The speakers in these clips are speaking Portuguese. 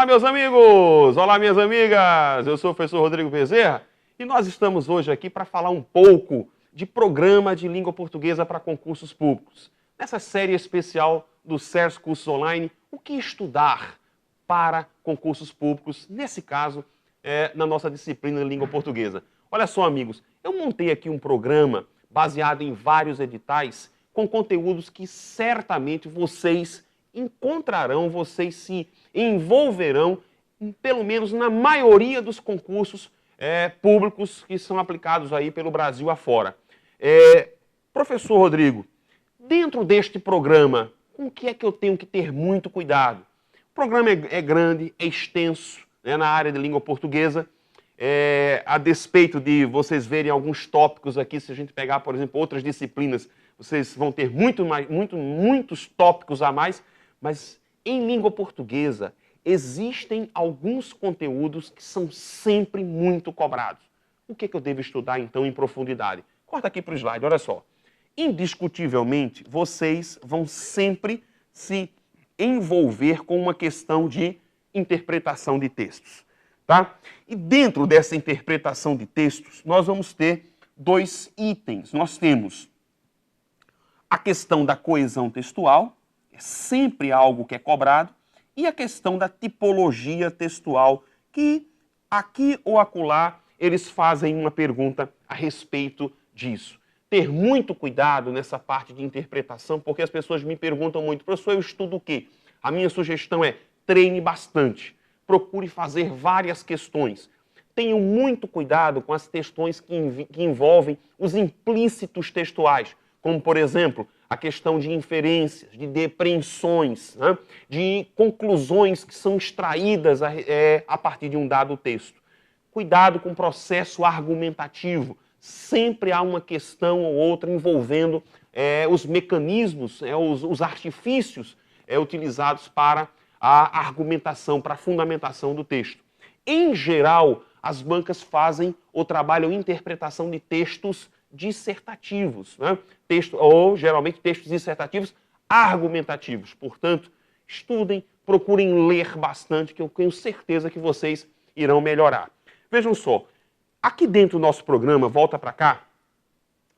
Olá, meus amigos! Olá, minhas amigas! Eu sou o professor Rodrigo Bezerra e nós estamos hoje aqui para falar um pouco de programa de língua portuguesa para concursos públicos. Nessa série especial do SERS Cursos Online, o que estudar para concursos públicos, nesse caso, na nossa disciplina de língua portuguesa. Olha só, amigos, eu montei aqui um programa baseado em vários editais com conteúdos que certamente vocês encontrarão, vocês se envolverão, pelo menos na maioria dos concursos públicos que são aplicados aí pelo Brasil afora. Professor Rodrigo, dentro deste programa, com o que é que eu tenho que ter muito cuidado? O programa é grande, é extenso, né, na área de língua portuguesa. A despeito de vocês verem alguns tópicos aqui, se a gente pegar, por exemplo, outras disciplinas, vocês vão ter muitos tópicos a mais, mas em língua portuguesa existem alguns conteúdos que são sempre muito cobrados. O que é que eu devo estudar, então, em profundidade? Corta aqui para o slide, olha só. Indiscutivelmente, vocês vão sempre se envolver com uma questão de interpretação de textos, tá? E dentro dessa interpretação de textos, nós vamos ter dois itens. Nós temos a questão da coesão textual, é sempre algo que é cobrado, e a questão da tipologia textual, que aqui ou acolá eles fazem uma pergunta a respeito disso. Ter muito cuidado nessa parte de interpretação, porque as pessoas me perguntam muito, professor, eu estudo o quê? A minha sugestão é treine bastante, procure fazer várias questões. Tenham muito cuidado com as questões que envolvem os implícitos textuais, como, por exemplo, a questão de inferências, de depreensões, né? De conclusões que são extraídas a partir de um dado texto. Cuidado com o processo argumentativo. Sempre há uma questão ou outra envolvendo os mecanismos, os artifícios utilizados para a argumentação, para a fundamentação do texto. Em geral, as bancas fazem ou trabalham interpretação de textos dissertativos, né? Ou geralmente textos dissertativos argumentativos. Portanto, estudem, procurem ler bastante, que eu tenho certeza que vocês irão melhorar. Vejam só, aqui dentro do nosso programa, volta para cá,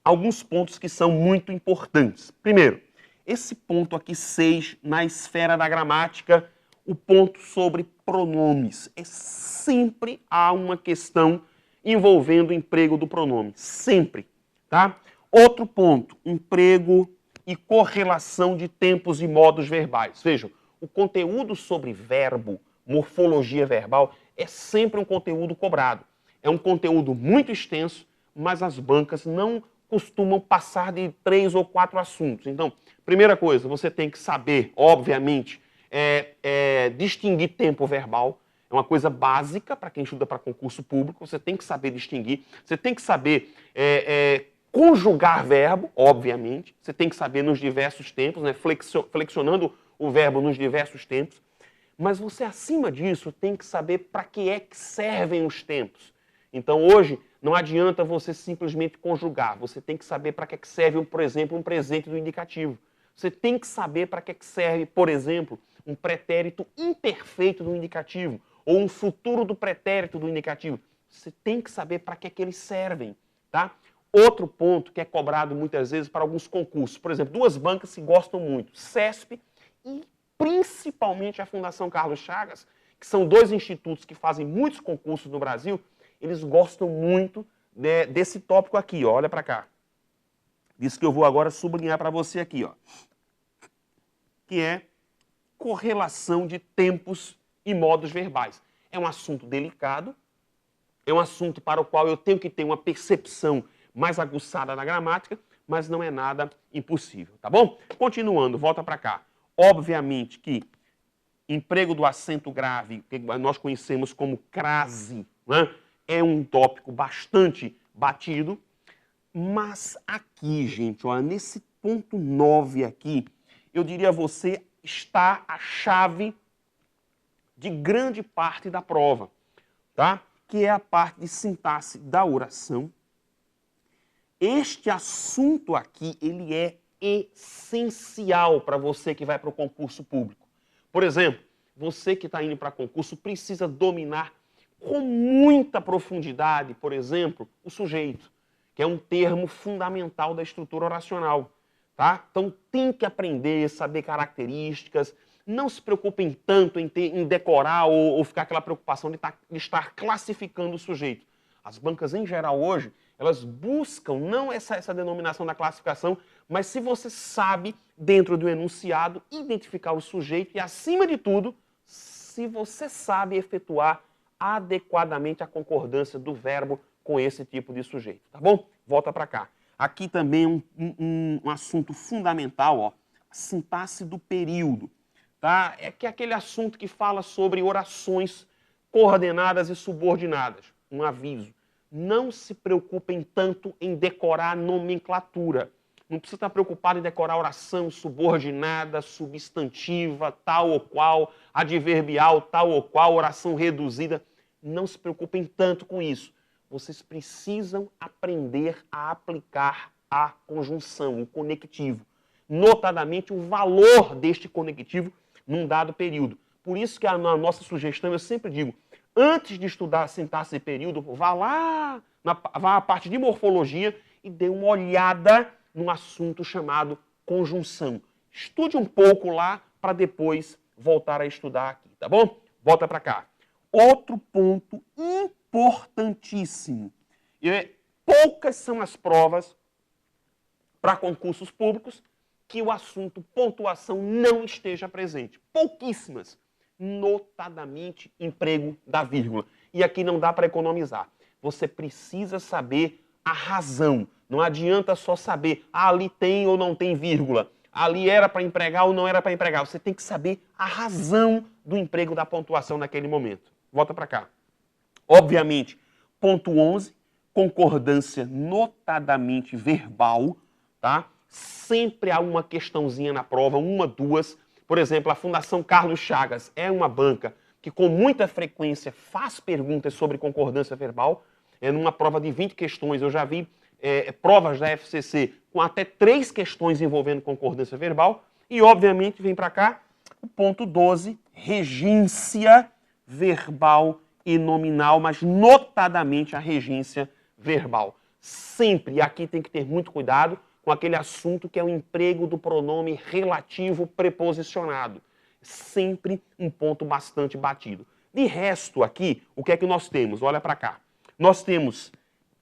alguns pontos que são muito importantes. Primeiro, esse ponto aqui 6, na esfera da gramática, o ponto sobre pronomes. Sempre há uma questão envolvendo o emprego do pronome. Sempre. Tá? Outro ponto, emprego e correlação de tempos e modos verbais. Vejam, o conteúdo sobre verbo, morfologia verbal, é sempre um conteúdo cobrado. É um conteúdo muito extenso, mas as bancas não costumam passar de 3 ou 4 assuntos. Então, primeira coisa, você tem que saber, obviamente, distinguir tempo verbal. É uma coisa básica para quem estuda para concurso público. Você tem que saber distinguir. Você tem que saber conjugar verbo, obviamente. Você tem que saber nos diversos tempos, né? Flexionando o verbo nos diversos tempos. Mas você, acima disso, tem que saber para que é que servem os tempos. Então, hoje, não adianta você simplesmente conjugar. Você tem que saber para que é que serve, por exemplo, um presente do indicativo. Você tem que saber para que é que serve, por exemplo, um pretérito imperfeito do indicativo ou um futuro do pretérito do indicativo. Você tem que saber para que é que eles servem, tá? Outro ponto que é cobrado muitas vezes para alguns concursos. Por exemplo, duas bancas que gostam muito, CESP e principalmente a Fundação Carlos Chagas, que são dois institutos que fazem muitos concursos no Brasil, eles gostam muito desse tópico aqui, ó, olha para cá. Isso que eu vou agora sublinhar para você aqui, ó, que é correlação de tempos e modos verbais. É um assunto delicado, é um assunto para o qual eu tenho que ter uma percepção mais aguçada na gramática, mas não é nada impossível, tá bom? Continuando, volta para cá. Obviamente que emprego do acento grave, que nós conhecemos como crase, né, é um tópico bastante batido, mas aqui, gente, ó, nesse ponto 9 aqui, eu diria a você, está a chave de grande parte da prova, tá? Que é a parte de sintaxe da oração. Este assunto aqui, ele é essencial para você que vai para o concurso público. Por exemplo, você que está indo para concurso precisa dominar com muita profundidade, por exemplo, o sujeito, que é um termo fundamental da estrutura oracional. Tá? Então tem que aprender, saber características, não se preocupem tanto em decorar ou ficar aquela preocupação de estar classificando o sujeito. As bancas em geral hoje, elas buscam não essa denominação da classificação, mas se você sabe, dentro do enunciado, identificar o sujeito e, acima de tudo, se você sabe efetuar adequadamente a concordância do verbo com esse tipo de sujeito, tá bom? Volta para cá. Aqui também um assunto fundamental, ó, a sintaxe do período, tá? É aquele assunto que fala sobre orações coordenadas e subordinadas. Um aviso. Não se preocupem tanto em decorar a nomenclatura. Não precisa estar preocupado em decorar oração subordinada, substantiva, tal ou qual, adverbial, tal ou qual, oração reduzida. Não se preocupem tanto com isso. Vocês precisam aprender a aplicar a conjunção, o conectivo. Notadamente, o valor deste conectivo num dado período. Por isso que na nossa sugestão eu sempre digo, antes de estudar sintaxe e período, vá lá, vá à parte de morfologia e dê uma olhada num assunto chamado conjunção. Estude um pouco lá para depois voltar a estudar aqui, tá bom? Volta para cá. Outro ponto importantíssimo. Poucas são as provas para concursos públicos que o assunto pontuação não esteja presente. Pouquíssimas. Notadamente, emprego da vírgula. E aqui não dá para economizar. Você precisa saber a razão. Não adianta só saber, ali tem ou não tem vírgula. Ali era para empregar ou não era para empregar. Você tem que saber a razão do emprego da pontuação naquele momento. Volta para cá. Obviamente, ponto 11, concordância notadamente verbal, tá? Sempre há uma questãozinha na prova, uma, duas. Por exemplo, a Fundação Carlos Chagas é uma banca que com muita frequência faz perguntas sobre concordância verbal. Numa prova de 20 questões, eu já vi provas da FCC com até 3 questões envolvendo concordância verbal. E, obviamente, vem para cá o ponto 12, regência verbal e nominal, mas notadamente a regência verbal. Sempre, e aqui tem que ter muito cuidado com aquele assunto que é o emprego do pronome relativo preposicionado. Sempre um ponto bastante batido. De resto, aqui, o que é que nós temos? Olha para cá. Nós temos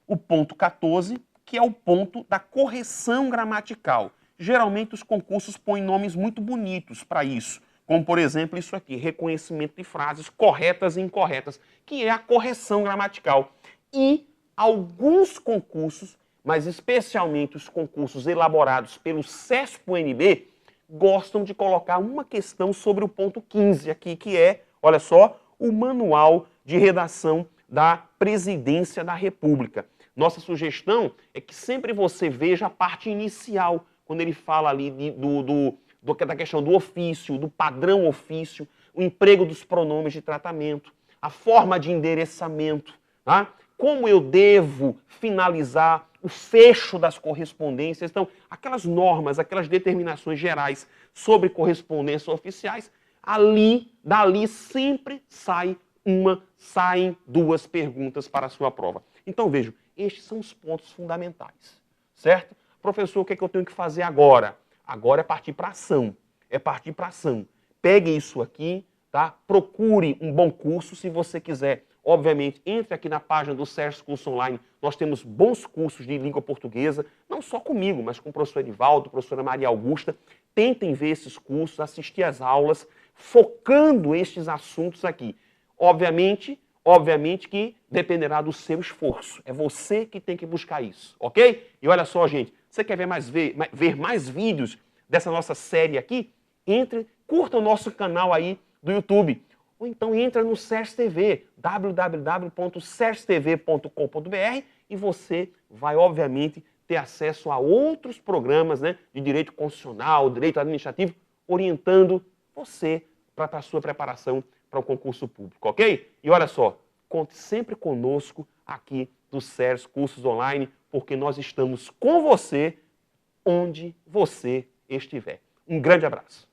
o ponto 14, que é o ponto da correção gramatical. Geralmente os concursos põem nomes muito bonitos para isso, como, por exemplo, isso aqui, reconhecimento de frases corretas e incorretas, que é a correção gramatical. E alguns concursos, mas especialmente os concursos elaborados pelo CESP-UNB, gostam de colocar uma questão sobre o ponto 15 aqui, que é, olha só, o Manual de Redação da Presidência da República. Nossa sugestão é que sempre você veja a parte inicial, quando ele fala ali da questão do ofício, do padrão ofício, o emprego dos pronomes de tratamento, a forma de endereçamento, tá? Como eu devo finalizar o fecho das correspondências. Então, aquelas normas, aquelas determinações gerais sobre correspondências oficiais, dali sempre saem 2 perguntas para a sua prova. Então, vejam, estes são os pontos fundamentais, certo? Professor, o que é que eu tenho que fazer agora? Agora é partir para ação. É partir para ação. Pegue isso aqui, tá? Procure um bom curso se você quiser. Obviamente, entre aqui na página do SERS Curso Online. Nós temos bons cursos de língua portuguesa, não só comigo, mas com o professor Edivaldo, professora Maria Augusta. Tentem ver esses cursos, assistir às aulas, focando estes assuntos aqui. Obviamente que dependerá do seu esforço. É você que tem que buscar isso, ok? E olha só, gente, você quer ver mais vídeos dessa nossa série aqui? Curta o nosso canal aí do YouTube. Ou então entra no SERS TV, www.serstv.com.br, e você vai, obviamente, ter acesso a outros programas, né, de direito constitucional, direito administrativo, orientando você para a sua preparação para o concurso público, ok? E olha só, conte sempre conosco aqui do SERS Cursos Online, porque nós estamos com você onde você estiver. Um grande abraço.